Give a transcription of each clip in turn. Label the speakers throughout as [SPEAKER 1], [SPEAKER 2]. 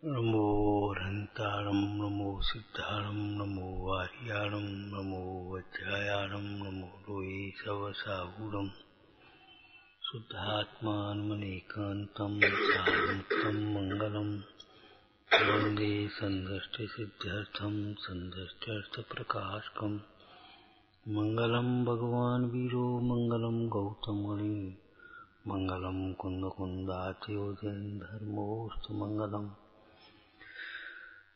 [SPEAKER 1] नमो हरन्तारं नमो सिद्धारं नमो वाह्यारं नमो वज्रायारं नमो लोये सवसाहूरं शुद्धात्मानमनेकान्तं सारमुक्तं मङ्गलम् वन्दे सन्दष्टिसिद्ध्यर्थं सन्दष्ट्यर्थप्रकाशकम् मङ्गलं भगवान् वीरो मङ्गलं गौतममुनि मङ्गलं कुन्दकुन्दात्योजयन्धर्मोऽस्तु मङ्गलम्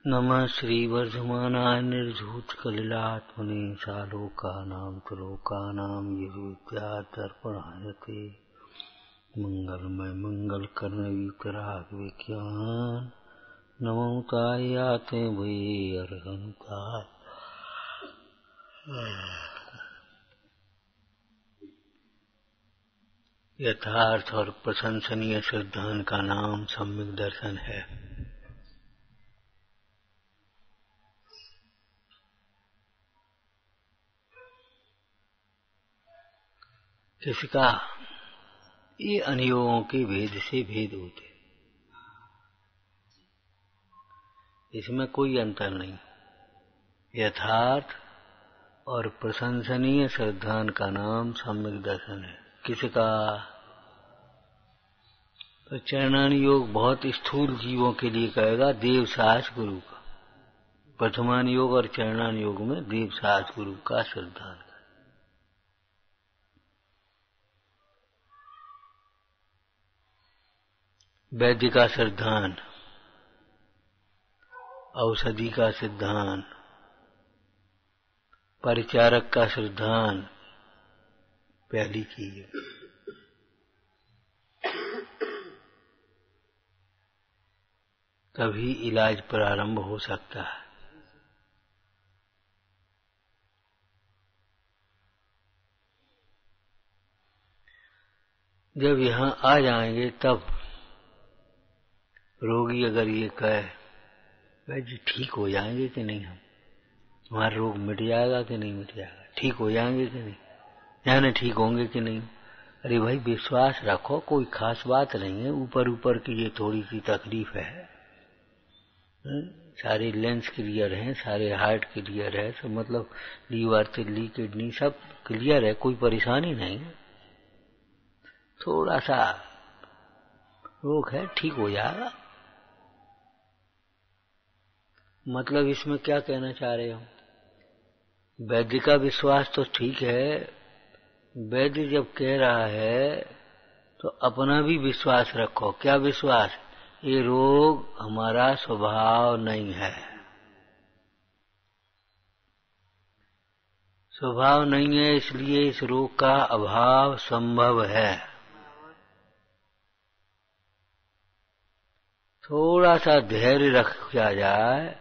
[SPEAKER 1] नमः श्रीवर्धमानाय निर्धूतकलिलात्मने सालोकानां त्रिलोकानां यद्विद्यादर्पणाय ते मङ्गलमय मङ्गलकर्णवितरागविज्ञान नमोताय याते वै अर्हन्ताय यथार्थ और प्रशंसनीय सिद्धांत का नाम सम्यक दर्शन है। किसका? ये अनियोगों के भेद से भेद होते, इसमें कोई अंतर नहीं। यथार्थ और प्रशंसनीय सिद्धांत का नाम सम्यक दर्शन है। किसका? तो चरणान योग बहुत स्थूल जीवों के लिए कहेगा, देव साहस गुरु का। प्रथमान योग और चरणान योग में देव साहस गुरु का सिद्धांत। वैद्य का सिद्धांत, औषधि का सिद्धांत, परिचारक का सिद्धांत पहली चीज है। तभी इलाज प्रारंभ हो सकता है। जब यहां आ जाएंगे तब रोगी अगर ये कहे, भाई जी ठीक हो जाएंगे कि नहीं, हम हमारा रोग मिट जाएगा कि नहीं मिट जाएगा, ठीक हो जाएंगे कि नहीं, यानी ठीक होंगे कि नहीं। अरे भाई विश्वास रखो, कोई खास बात नहीं है, ऊपर ऊपर की ये थोड़ी सी तकलीफ है। सारे लेंस क्लियर हैं, सारे हार्ट क्लियर है, सब मतलब लीवर तिल्ली किडनी सब क्लियर है, कोई परेशानी नहीं है। थोड़ा सा रोग है, ठीक हो जाएगा। मतलब इसमें क्या कहना चाह रहे हो? वैद्य का विश्वास तो ठीक है, वैद्य जब कह रहा है तो अपना भी विश्वास रखो। क्या विश्वास? ये रोग हमारा स्वभाव नहीं है, स्वभाव नहीं है, इसलिए इस रोग का अभाव संभव है। थोड़ा सा धैर्य रखा जाए,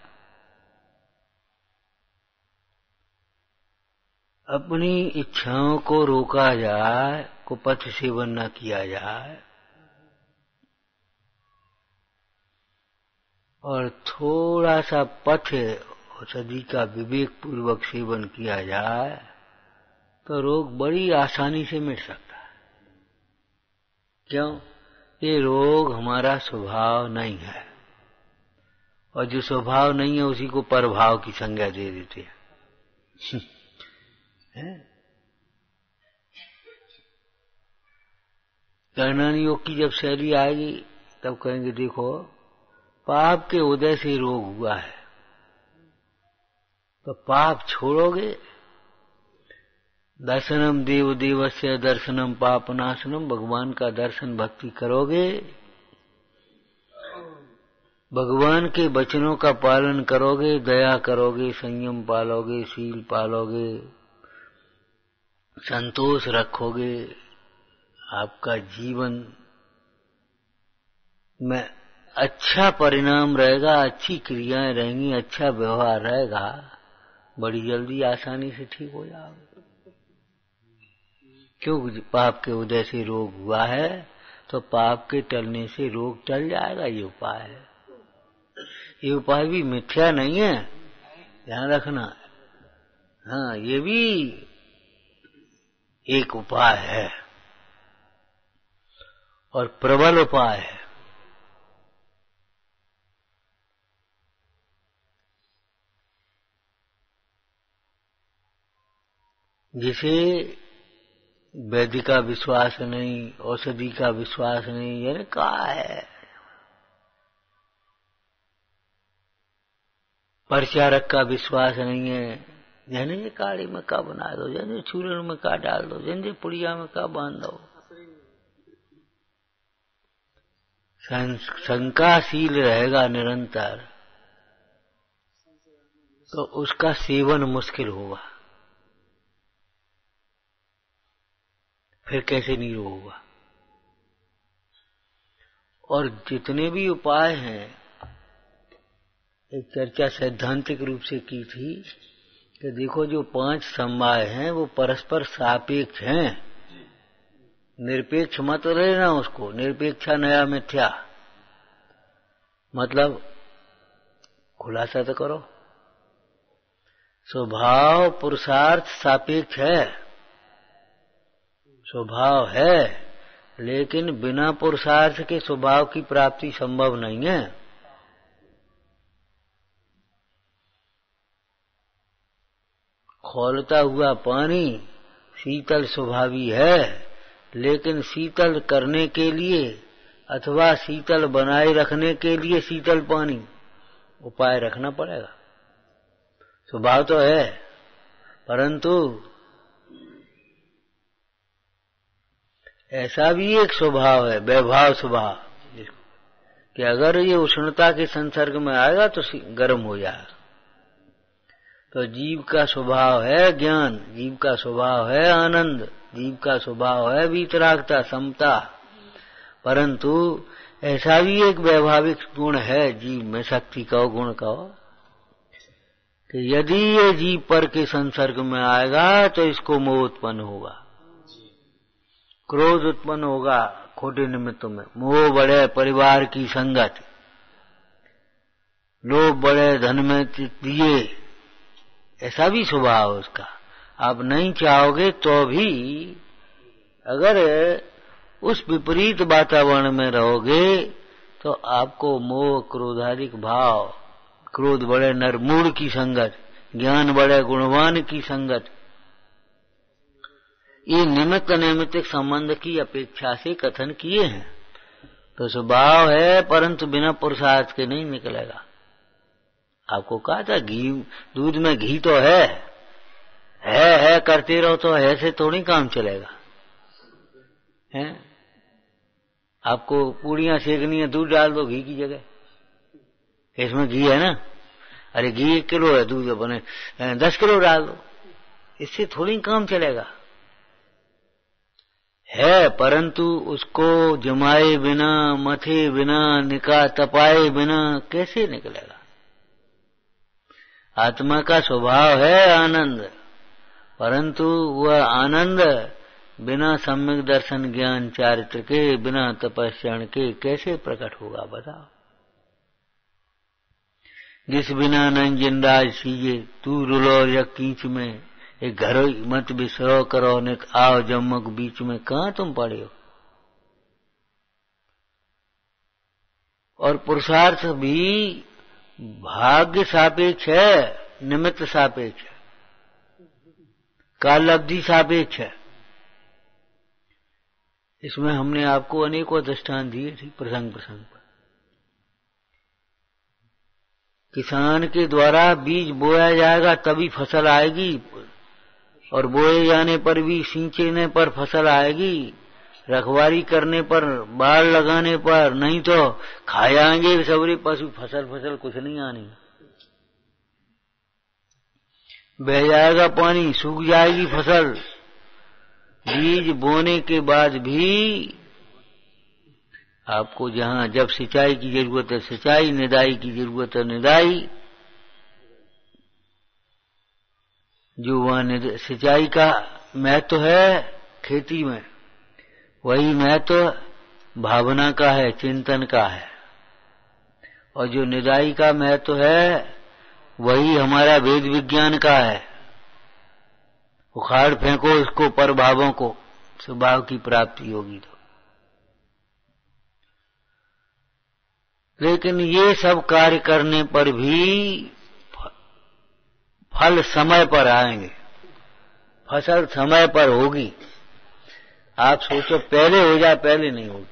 [SPEAKER 1] अपनी इच्छाओं को रोका जाए, कुपथ सेवन न किया जाए, और थोड़ा सा पथ औषधि का विवेक पूर्वक सेवन किया जाए तो रोग बड़ी आसानी से मिट सकता है। क्यों? ये रोग हमारा स्वभाव नहीं है, और जो स्वभाव नहीं है उसी को परभाव की संज्ञा दे देते हैं। कर्णान योग की जब शैली आएगी तब कहेंगे, देखो पाप के उदय से रोग हुआ है, तो पाप छोड़ोगे, दर्शनम देव देवस्य दर्शनम पापनाशनम, भगवान का दर्शन भक्ति करोगे, भगवान के वचनों का पालन करोगे, दया करोगे, संयम पालोगे, शील पालोगे, संतोष रखोगे, आपका जीवन में अच्छा परिणाम रहेगा, अच्छी क्रियाएं रहेंगी, अच्छा व्यवहार रहेगा, बड़ी जल्दी आसानी से ठीक हो जाओगे। क्यों? पाप के उदय से रोग हुआ है, तो पाप के टलने से रोग टल जाएगा। ये उपाय है। ये उपाय भी मिथ्या नहीं है, ध्यान रखना। हाँ, ये भी एक उपाय है और प्रबल उपाय है। जिसे वैद्य का विश्वास नहीं, औषधि का विश्वास नहीं, यानी क्या है, परिचारक का विश्वास नहीं है, जने ये काढ़ी में का बना दो, जने चूरण में का डाल दो, जने पुड़िया में का बांध दो। शंकाशील रहेगा निरंतर तो उसका सेवन मुश्किल होगा, फिर कैसे निरोग होगा। और जितने भी उपाय हैं, एक चर्चा सैद्धांतिक रूप से की थी कि देखो जो 5 समवाय हैं वो परस्पर सापेक्ष हैं, निरपेक्ष मत लेना उसको, निरपेक्षा नया मिथ्या, मतलब खुलासा तो करो। स्वभाव पुरुषार्थ सापेक्ष है, स्वभाव है, लेकिन बिना पुरुषार्थ के स्वभाव की प्राप्ति संभव नहीं है। खौलता हुआ पानी शीतल स्वभावी है, लेकिन शीतल करने के लिए अथवा शीतल बनाए रखने के लिए शीतल पानी उपाय रखना पड़ेगा। स्वभाव तो है, परंतु ऐसा भी एक स्वभाव है, वैभाव स्वभाव, कि अगर ये उष्णता के संसर्ग में आएगा तो गर्म हो जाएगा। तो जीव का स्वभाव है ज्ञान, जीव का स्वभाव है आनंद, जीव का स्वभाव है वीतरागता, समता, परंतु ऐसा भी एक वैभाविक गुण है जीव में, शक्ति का गुण का, कि यदि ये जीव पर के संसर्ग में आएगा तो इसको मोह उत्पन्न होगा, क्रोध उत्पन्न होगा, खोटे निमित्तों में मोह बढ़े, परिवार की संगत, लोभ बढ़े, धन में दिए, ऐसा भी स्वभाव है उसका। आप नहीं चाहोगे तो भी अगर उस विपरीत वातावरण में रहोगे तो आपको मोह क्रोधादिक भाव, क्रोध बढ़े नरमूढ़ की संगत, ज्ञान बढ़े गुणवान की संगत, ये निमित्त नैमित्तिक संबंध की अपेक्षा से कथन किए हैं। तो स्वभाव है, परंतु बिना पुरुषार्थ के नहीं निकलेगा। आपको कहा था घी, दूध में घी तो है करते रहो तो ऐसे थोड़ी काम चलेगा, है? आपको पूड़ियां सेकनी है, दूध डाल दो घी की जगह, इसमें घी है ना, अरे घी 1 किलो है, दूध बने 10 किलो डाल दो, इससे थोड़ी काम चलेगा। है, परंतु उसको जमाए बिना, मथे बिना, निकाह तपाए बिना कैसे निकलेगा। आत्मा का स्वभाव है आनंद, परंतु वह आनंद बिना सम्यक दर्शन ज्ञान चारित्र के, बिना तपस्या के कैसे प्रकट होगा बताओ। जिस बिना न जिंदाज सीजे, तू रुलो या कीच में, एक घर मत बिसरो करो ने आओ जम्मक बीच में, कहां तुम पड़े हो। और पुरुषार्थ भी भाग्य सापेक्ष है, निमित्त सापेक्ष है, कालब्धि सापेक्ष है। इसमें हमने आपको अनेकों दृष्टांत दिए थे प्रसंग प्रसंग पर। किसान के द्वारा बीज बोया जाएगा तभी फसल आएगी, और बोए जाने पर भी, सींचने पर फसल आएगी, रखवारी करने पर, बाढ़ लगाने पर, नहीं तो खा जाएंगे सबरे पशु, फसल कुछ नहीं आनी। बह जाएगा पानी, सूख जाएगी फसल। बीज बोने के बाद भी आपको जहां जब सिंचाई की जरूरत है सिंचाई, निदाई की जरूरत है निदाई। जो वहां सिंचाई का महत्व है खेती में, वही महत्व भावना का है, चिंतन का है। और जो निदाई का महत्व है वही हमारा वेद विज्ञान का है। उखाड़ फेंको उसको, पर भावों को, स्वभाव की प्राप्ति होगी तो। लेकिन ये सब कार्य करने पर भी फल समय पर आएंगे, फसल समय पर होगी। आप सोचो पहले हो जाए, पहले नहीं होगी।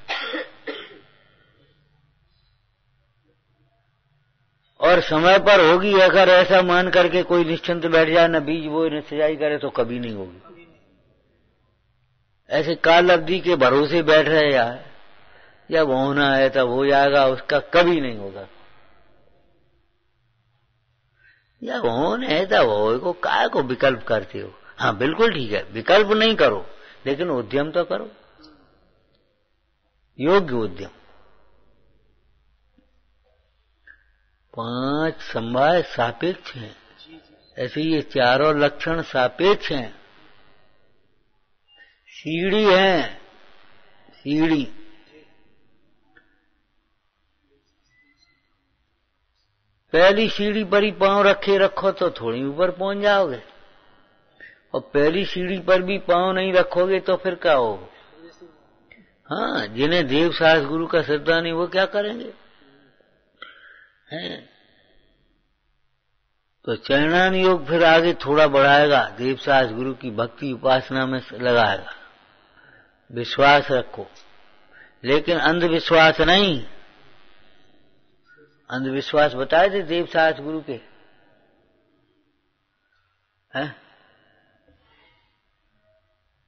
[SPEAKER 1] और समय पर होगी अगर ऐसा मान करके कोई निश्चिंत बैठ जाए, न बीज बोए न सिंचाई करे, तो कभी नहीं होगी। ऐसे काल अवधि के भरोसे बैठ रहे यार, जब होना है तब हो जाएगा, उसका कभी नहीं होगा। जब होना है तब हो, को काय को विकल्प करते हो। हाँ बिल्कुल ठीक है, विकल्प नहीं करो, लेकिन उद्यम तो करो, योग्य उद्यम। 5 समवाय सापेक्ष हैं, ऐसे ये चारों लक्षण सापेक्ष हैं। सीढ़ी है, सीढ़ी पहली सीढ़ी पर ही पांव रखे रखो तो थोड़ी ऊपर पहुंच जाओगे, और पहली सीढ़ी पर भी पांव नहीं रखोगे तो फिर क्या होगा। हाँ, जिन्हें देव सास गुरु का श्रद्धा नहीं वो क्या करेंगे हैं। तो चरणान योग फिर आगे थोड़ा बढ़ाएगा, देव सास गुरु की भक्ति उपासना में लगाएगा। विश्वास रखो, लेकिन अंधविश्वास नहीं। अंधविश्वास बताए थे देव सास गुरु के हैं।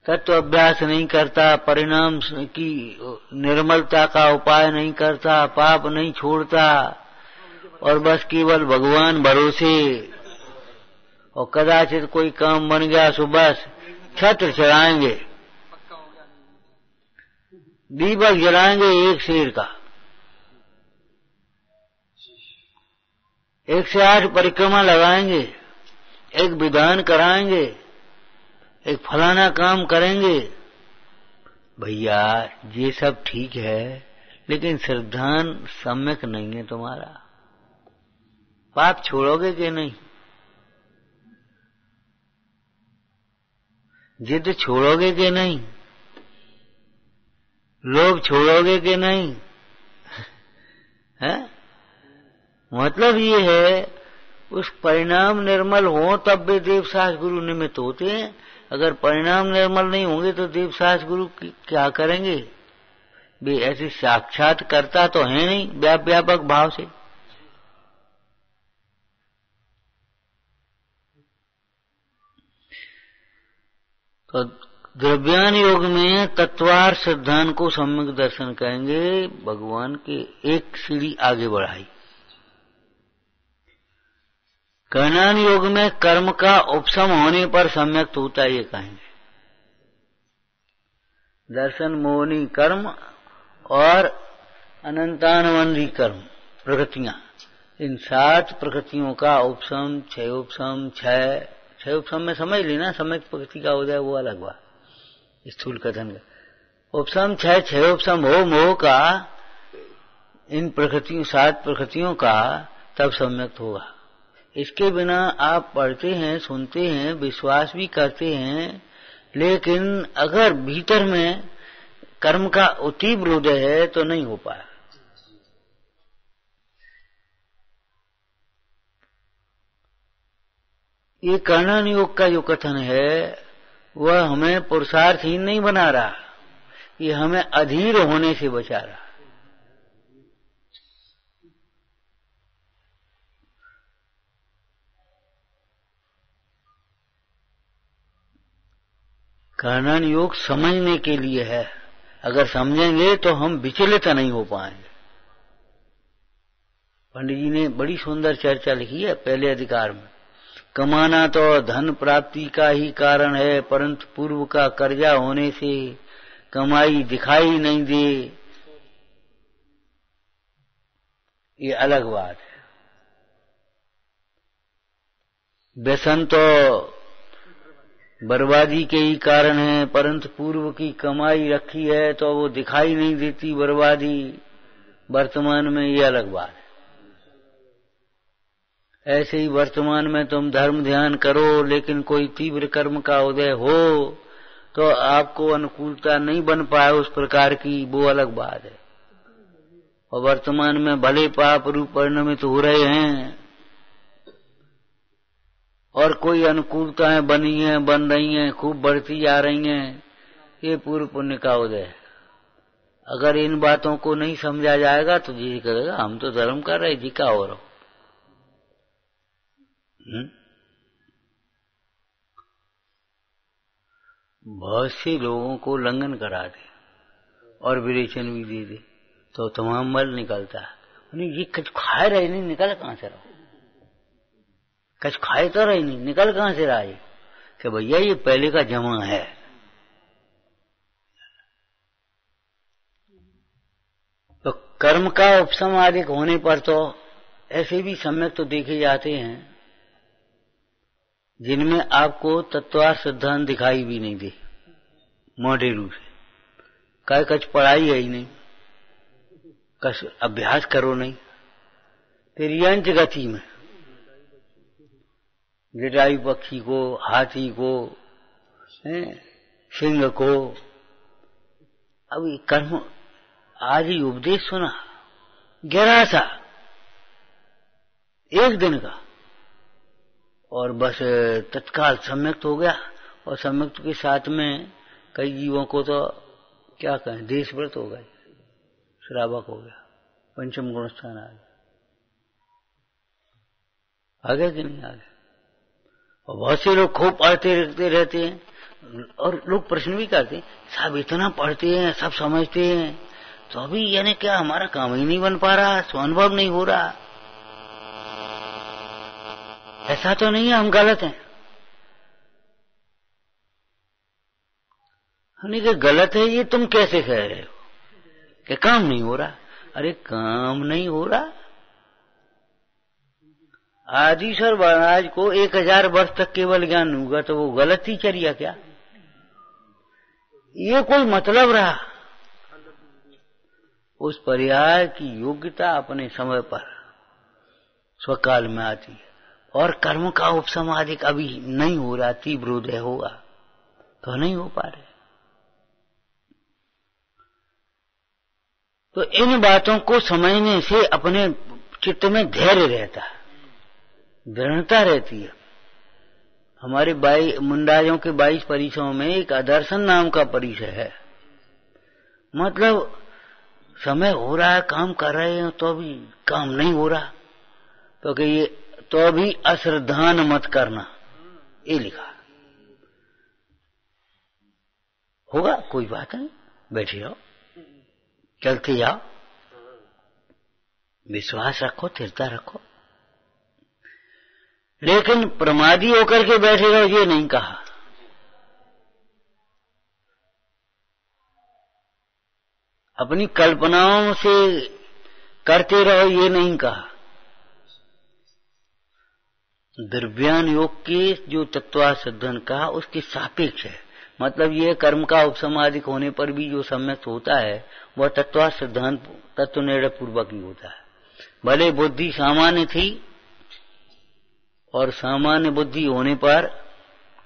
[SPEAKER 1] तत्व अभ्यास नहीं करता, परिणाम की निर्मलता का उपाय नहीं करता, पाप नहीं छोड़ता, और बस केवल भगवान भरोसे। और कदाचित कोई काम बन गया सो बस छत्र चढ़ाएंगे, दीपक जलाएंगे एक शेर का, 108 परिक्रमा लगाएंगे, एक विधान कराएंगे, एक फलाना काम करेंगे। भैया ये सब ठीक है, लेकिन श्रद्धान सम्यक नहीं है तुम्हारा। पाप छोड़ोगे कि नहीं? जिद छोड़ोगे कि नहीं? लोभ छोड़ोगे कि नहीं? है? मतलब ये है, उस परिणाम निर्मल हो तब वे देव सास गुरु निमित्त होते हैं। अगर परिणाम निर्मल नहीं होंगे तो देव सास गुरु क्या करेंगे? वे ऐसे साक्षात्कर्ता तो है नहीं व्यापक भाव से। तो द्रव्यान योग में तत्वार सिद्धांत को सम्यक दर्शन करेंगे, भगवान के एक सीढ़ी आगे बढ़ाई। कर्णान योग में कर्म का उपशम होने पर सम्यक होता है, ये कहेंगे। दर्शन मोहनी कर्म और अनंतानवंदी कर्म प्रकृतियां, इन 7 प्रकृतियों का उपशम, 6 उपशम, 6 उपशम में समझ लेना, सम्यक प्रकृति का हो जाए वो अलग बात, स्थूल कथन का उपशम 6 उपशम हो मोह का, इन प्रकृतियों 7 प्रकृतियों का, तब सम्यक होगा। इसके बिना आप पढ़ते हैं, सुनते हैं, विश्वास भी करते हैं, लेकिन अगर भीतर में कर्म का तीव्र हृदय है तो नहीं हो पाया। ये कर्णन योग का जो कथन है वह हमें पुरुषार्थहीन नहीं बना रहा, ये हमें अधीर होने से बचा रहा। कर्णन योग समझने के लिए है, अगर समझेंगे तो हम विचलित नहीं हो पाएंगे। पंडित जी ने बड़ी सुंदर चर्चा लिखी है पहले अधिकार में। कमाना तो धन प्राप्ति का ही कारण है, परंतु पूर्व का कर्जा होने से कमाई दिखाई नहीं दे, ये अलग बात है। व्यसन तो बर्बादी के ही कारण है, परंतु पूर्व की कमाई रखी है तो वो दिखाई नहीं देती बर्बादी वर्तमान में, ये अलग बात है। ऐसे ही वर्तमान में तुम धर्म ध्यान करो, लेकिन कोई तीव्र कर्म का उदय हो तो आपको अनुकूलता नहीं बन पाए उस प्रकार की, वो अलग बात है। और वर्तमान में भले पाप रूप परिणमित हो रहे हैं और कोई अनुकूलताएं बनी हैं, बन रही हैं, खूब बढ़ती जा रही हैं, ये पूर्व पुण्य का उदय है। अगर इन बातों को नहीं समझा जाएगा तो जी करेगा हम तो धर्म कर रहे, जी क्या हो रहा। बहुत से लोगों को लंघन करा दे और विरेचन भी दे दे तो तमाम मल निकलता है। ये कुछ खाए रहे नहीं, निकल कहां से रहा? कुछ खाए तो रहे नहीं, निकल कहां से रहा? ये कि भैया ये पहले का जमा है। तो कर्म का उपशम आदि होने पर तो ऐसे भी सम्यक तो देखे जाते हैं जिनमें आपको तत्वार्थ सिद्धांत दिखाई भी नहीं दे, मोटे रूप से। काय कछ पढ़ाई है ही नहीं, कछ अभ्यास करो नहीं, फिर यंत्र गति में गिटाई पक्षी को, हाथी को, सिंह को, अब ये कर्म आज ही उपदेश सुना गहरा सा एक दिन का, और बस तत्काल सम्यक्त हो गया। और सम्यक्त के साथ में कई जीवों को तो क्या कहें, देशव्रत हो गए, श्रावक हो गया, पंचम गुणस्थान आ गया। आगे कि नहीं आगे? और बहुत से लोग खूब पढ़ते लिखते रहते हैं और लोग प्रश्न भी करते हैं, साहब इतना पढ़ते हैं, सब समझते हैं, तो अभी यानी क्या हमारा काम ही नहीं बन पा रहा, स्वानुभव नहीं हो रहा? ऐसा तो नहीं है हम गलत हैं? हमने कहा गलत है ये तुम कैसे कह रहे हो कि काम नहीं हो रहा? अरे काम नहीं हो रहा, आदिश्वर महाराज को 1000 वर्ष तक केवल ज्ञान होगा तो वो गलत ही चरिया क्या? ये कोई मतलब रहा? उस पर्याय की योग्यता अपने समय पर स्वकाल में आती है। और कर्म का उपशम आदि अभी नहीं हो रहा, तीव्र उदय होगा तो नहीं हो पा रहे। तो इन बातों को समझने से अपने चित्त में धैर्य रहता है, दृढ़ता रहती है। हमारे मुंडाइयों के 22 परिचयों में एक आदर्शन नाम का परिचय है। मतलब समय हो रहा है, काम कर रहे हैं, तो भी काम नहीं हो रहा, तो कि ये तो भी अश्रद्धान मत करना, ये लिखा। होगा कोई बात नहीं, बैठे रहो, चलते जाओ, विश्वास रखो, स्थिरता रखो, लेकिन प्रमादी होकर के बैठे रहो ये नहीं कहा। अपनी कल्पनाओं से करते रहो ये नहीं कहा। द्रव्यान योग के जो तत्वार्थ सिद्धांत कहा उसके सापेक्ष है। मतलब ये कर्म का उपसमाधिक होने पर भी जो सम्यक्त होता है वह तत्वार्थ सिद्धांत तत्व निर्णय पूर्वक ही होता है। भले बुद्धि सामान्य थी, और सामान्य बुद्धि होने पर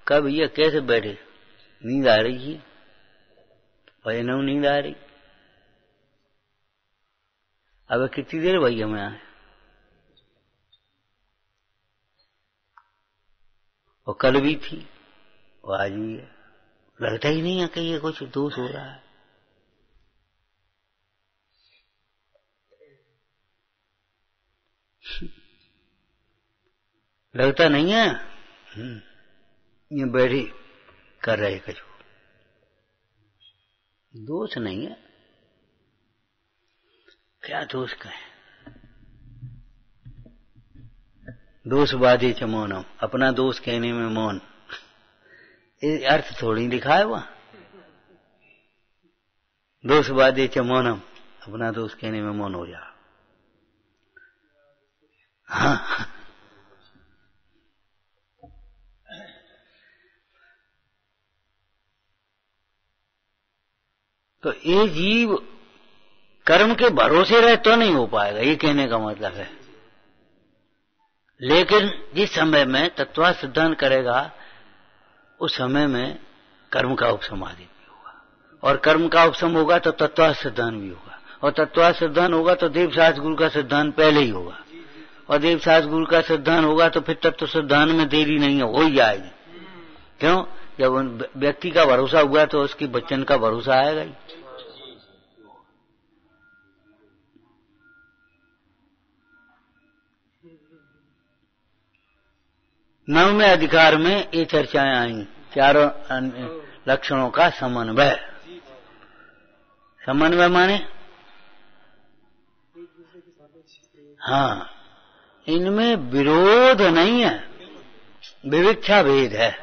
[SPEAKER 1] कब ये कैसे बैठे, नींद आ रही है, भजनों नींद आ रही। अब कितनी देर भैया में आए, और कल भी थी और आज भी है। लगता ही नहीं है कि ये कुछ दोष हो रहा है। लगता नहीं है ये बैठी कर रहे कुछ दोष नहीं है। क्या दोष कहें? दोष बाधे च मौनम, अपना दोष कहने में मौन, ये अर्थ थोड़ी लिखा है वहां। दोष बाधे च मौनम, अपना दोष कहने में मौन हो जा। हाँ, तो ये जीव कर्म के भरोसे रहे तो नहीं हो पाएगा, ये कहने का मतलब है। लेकिन जिस समय में तत्व सिद्धांत करेगा उस समय में कर्म का उपसमाधि भी होगा, और कर्म का उपसम होगा तो तत्व सिद्धांत भी होगा, और तत्व सिद्धांत होगा तो देव शास्त्र गुरु का सिद्धांत पहले ही होगा, और देवसास गुरु का श्रद्धान होगा तो फिर तब तो श्रद्धान में देरी नहीं है, हो ही जाएगी। क्यों? जब उन व्यक्ति का भरोसा हुआ तो उसके बच्चन का भरोसा आएगा ही। नववें अधिकार में ये चर्चाएं आई, चारों लक्षणों का समन्वय। समन्वय माने हाँ, इनमें विरोध नहीं है, विविक्षा भेद है।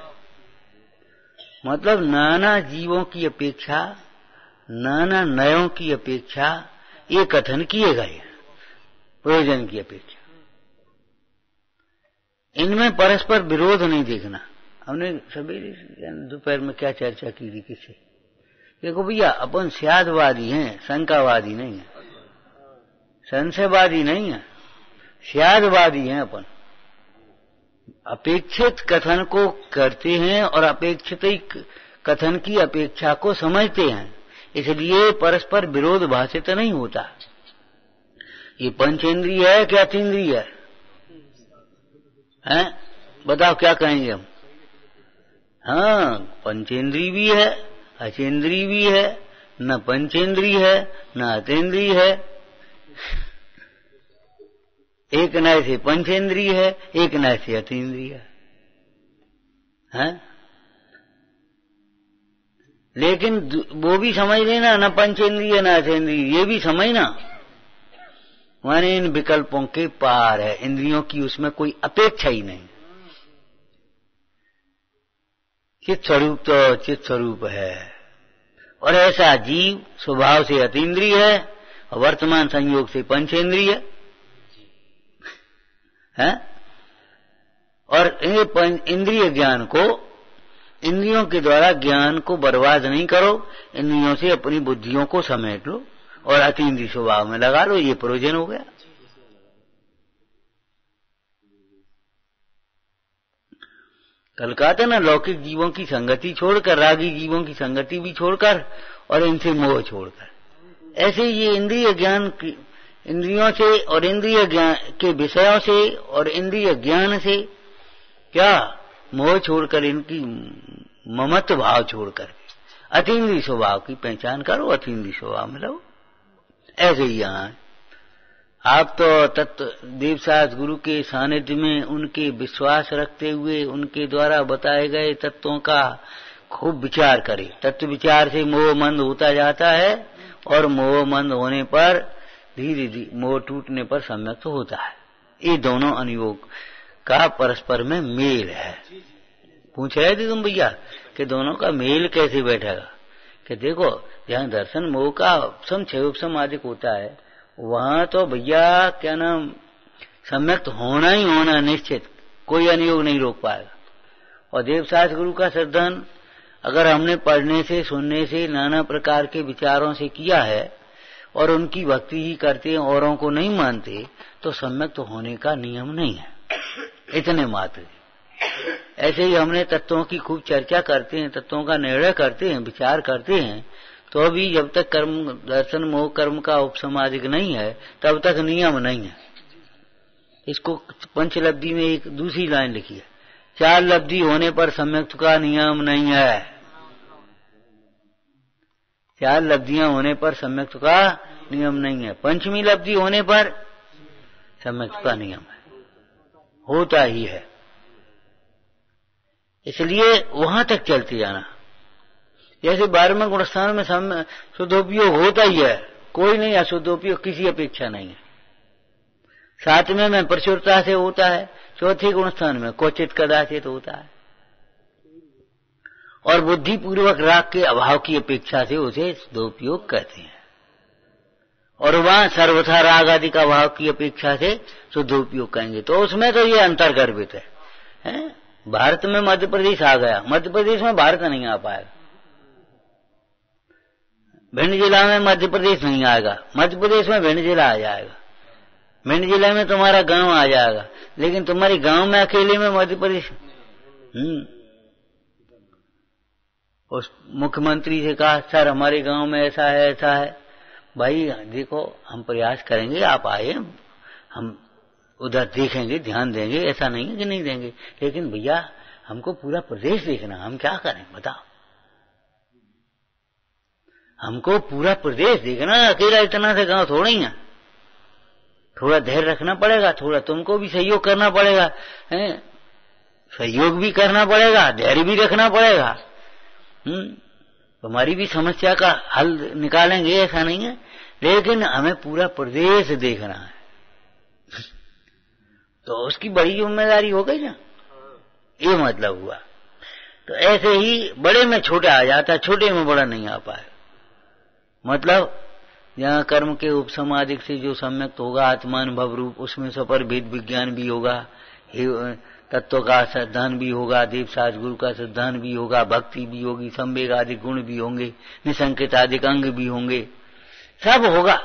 [SPEAKER 1] मतलब नाना जीवों की अपेक्षा, नाना नयों की अपेक्षा ये कथन किए गए, प्रयोजन की अपेक्षा। इनमें परस्पर विरोध नहीं देखना। हमने सवेरे दोपहर में क्या चर्चा की थी किससे? देखो भैया, अपन स्यादवादी हैं, शंकावादी नहीं है, संशयवादी नहीं है, स्यादवादी हैं अपन। अपेक्षित कथन को करते हैं और अपेक्षित कथन की अपेक्षा को समझते हैं, इसलिए परस्पर विरोध भाषित नहीं होता। ये पंचेंद्रिय है क्या अतीन्द्रिय है? हैं? बताओ क्या कहेंगे हम? हाँ, पंचेंद्रिय भी है, अचेंद्रिय भी है, न पंचेंद्रिय है न अतीन्द्रिय है। एक नए से पंचेंद्रिय है, एक नए से अतीन्द्रिय है। लेकिन वो भी समझ लेना, न पंचेंद्रिय न अचेंद्रिय, ये भी समझना। माने इन विकल्पों के पार है, इंद्रियों की उसमें कोई अपेक्षा ही नहीं। चित स्वरूप तो चित स्वरूप है, और ऐसा जीव स्वभाव से अतीन्द्रिय है और वर्तमान संयोग से पंचेंद्रिय है। और इंद्रिय ज्ञान को, इंद्रियों के द्वारा ज्ञान को बर्बाद नहीं करो, इंद्रियों से अपनी बुद्धियों को समेट लो और अतीन्द्रिय स्वभाव में लगा लो, ये प्रयोजन हो गया। कल कहा था ना, लौकिक जीवों की संगति छोड़कर, रागी जीवों की संगति भी छोड़कर और इनसे मोह छोड़कर, ऐसे ये इंद्रिय ज्ञान की, इंद्रियों से और इंद्रिय ज्ञान के विषयों से और इंद्रिय ज्ञान से क्या मोह छोड़कर, इनकी ममत्व भाव छोड़कर अतीन्द्रिय स्वभाव की पहचान करो, अतीन्द्रिय स्वभाव में रहो। ऐसे ही यहाँ आप तो तत्व देवसास गुरु के सानिध्य में उनके विश्वास रखते हुए उनके द्वारा बताए गए तत्वों का खूब विचार करें। तत्व विचार से मोह मंद होता जाता है और मोह मंद होने पर धीरे धीरे मोह टूटने पर सम्यक्त होता है। ये दोनों अनुयोग का परस्पर में मेल है। पूछ रहे थे तुम भैया कि दोनों का मेल कैसे बैठेगा? कि देखो, जहाँ दर्शन मोह का उपसम आदि होता है, वहां तो भैया क्या नाम सम्यक्त होना ही होना निश्चित, कोई अनुयोग नहीं रोक पाएगा। और देवसास गुरु का श्रद्धन अगर हमने पढ़ने से सुनने से नाना प्रकार के विचारों से किया है और उनकी भक्ति ही करते हैं, औरों को नहीं मानते, तो सम्यक्त होने का नियम नहीं है, इतने मात्र। ऐसे ही हमने तत्वों की खूब चर्चा करते हैं, तत्वों का निर्णय करते हैं, विचार करते हैं, तो अभी जब तक कर्म दर्शन मोह कर्म का उपसमादिक नहीं है तब तक नियम नहीं है। इसको पंचलब्धि में एक दूसरी लाइन लिखी है, 4 लब्धि होने पर सम्यक्त का नियम नहीं है। 4 लब्धियां होने पर सम्यक्त का नियम नहीं है। पंचमी लब्धि होने पर सम्यक्त का नियम है, होता ही है। इसलिए वहां तक चलते जाना। जैसे 12वें गुणस्थान में शुद्धोपयोग होता ही है, कोई नहीं अशुद्धोपयोग, किसी अपेक्षा नहीं है। 7वें में प्रचुरता से होता है, 4थे गुणस्थान में क्वचित कदाचित होता है, और बुद्धि पूर्वक राग के अभाव की अपेक्षा से उसे शुद्धोपयोग कहते हैं। और वहां सर्वथा राग आदि का अभाव की अपेक्षा से शुद्धोपयोग कहेंगे। तो उसमें तो ये अंतर गर्भित है। भारत में मध्य प्रदेश आ गया, मध्य प्रदेश में भारत नहीं आ पाएगा। भिंड जिला में मध्य प्रदेश नहीं आएगा, मध्य प्रदेश में भिंड जिला आ जाएगा। भिंड जिले में तुम्हारा गांव आ जाएगा, लेकिन तुम्हारी गांव में अकेले में मध्य प्रदेश। उस मुख्यमंत्री से कहा, सर हमारे गांव में ऐसा है ऐसा है। भाई देखो, हम प्रयास करेंगे, आप आए, हम उधर देखेंगे, ध्यान देंगे, ऐसा नहीं है कि नहीं देंगे, लेकिन भैया हमको पूरा प्रदेश देखना, हम क्या करें बताओ? हमको पूरा प्रदेश देखना, अकेला इतना से गांव थोड़ा ही है। थोड़ा धैर्य रखना पड़ेगा, थोड़ा तुमको भी सहयोग करना पड़ेगा, सहयोग भी करना पड़ेगा, धैर्य भी रखना पड़ेगा। तुम्हारी भी समस्या का हल निकालेंगे, ऐसा नहीं है, लेकिन हमें पूरा प्रदेश देखना है। तो उसकी बड़ी जिम्मेदारी हो गई ना, ये मतलब हुआ। तो ऐसे ही बड़े में छोटा आ जाता, छोटे में बड़ा नहीं आ पाए। मतलब यहाँ कर्म के उपसमादिक से जो सम्यक होगा आत्मानुभव रूप, उसमें सपर भेद विज्ञान भी होगा, तत्व का सिद्धांत भी होगा, देवसाज गुरु का सिद्धांत भी होगा, भक्ति भी होगी, संवेग आदि गुण भी होंगे, निसंकेत आदि अंग भी होंगे, सब होगा।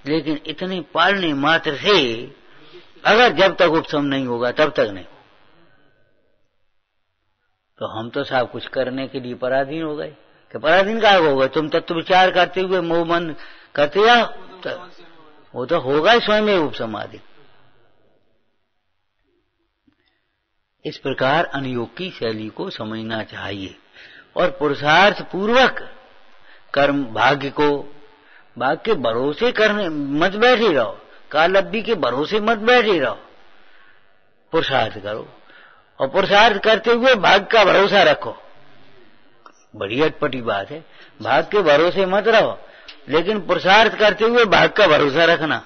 [SPEAKER 1] लेकिन इतने पालने मात्र से अगर जब तक उपशम नहीं होगा तब तक नहीं। तो हम तो साहब कुछ करने के लिए पराधीन हो गए। कि पराधीन का होगा? तुम तत्व विचार करते हुए मोह मन करते जाओ, तो वो तो होगा स्वयं उपसमाधि। इस प्रकार अनुयोग की शैली को समझना चाहिए और पुरुषार्थ पूर्वक कर्म भाग्य के भरोसे करने मत बैठे रहो, कालब्धि के भरोसे मत बैठे रहो, पुरुषार्थ करो। और पुरुषार्थ करते हुए भाग्य का भरोसा रखो। बड़ी अटपटी बात है, भाग्य के भरोसे मत रहो, लेकिन पुरुषार्थ करते हुए भाग्य का भरोसा रखना,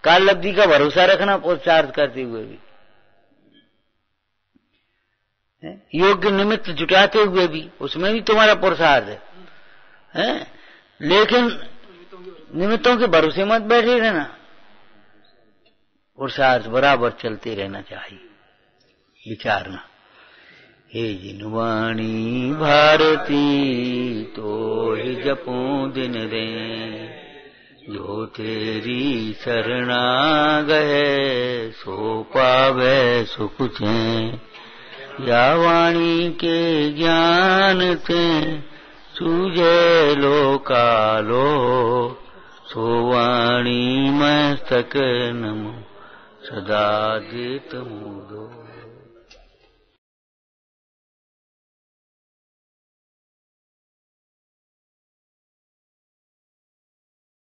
[SPEAKER 1] कालब्धि का भरोसा रखना पुरुषार्थ करते हुए भी, योग्य निमित्त जुटाते हुए भी, उसमें भी तुम्हारा पुरुषार्थ है। लेकिन निमित्तों के भरोसे मत बैठे रहना, पुरुषार्थ बराबर चलते रहना चाहिए, विचारना। हे जिनवाणी भारती तो ही जपूं दिन रे, जो तेरी शरणा गए सो पावे सुख थे। या वाणी के ज्ञान ते सूझे लो कालो, सो वाणी मस्तक नमो सदा देत मुदो।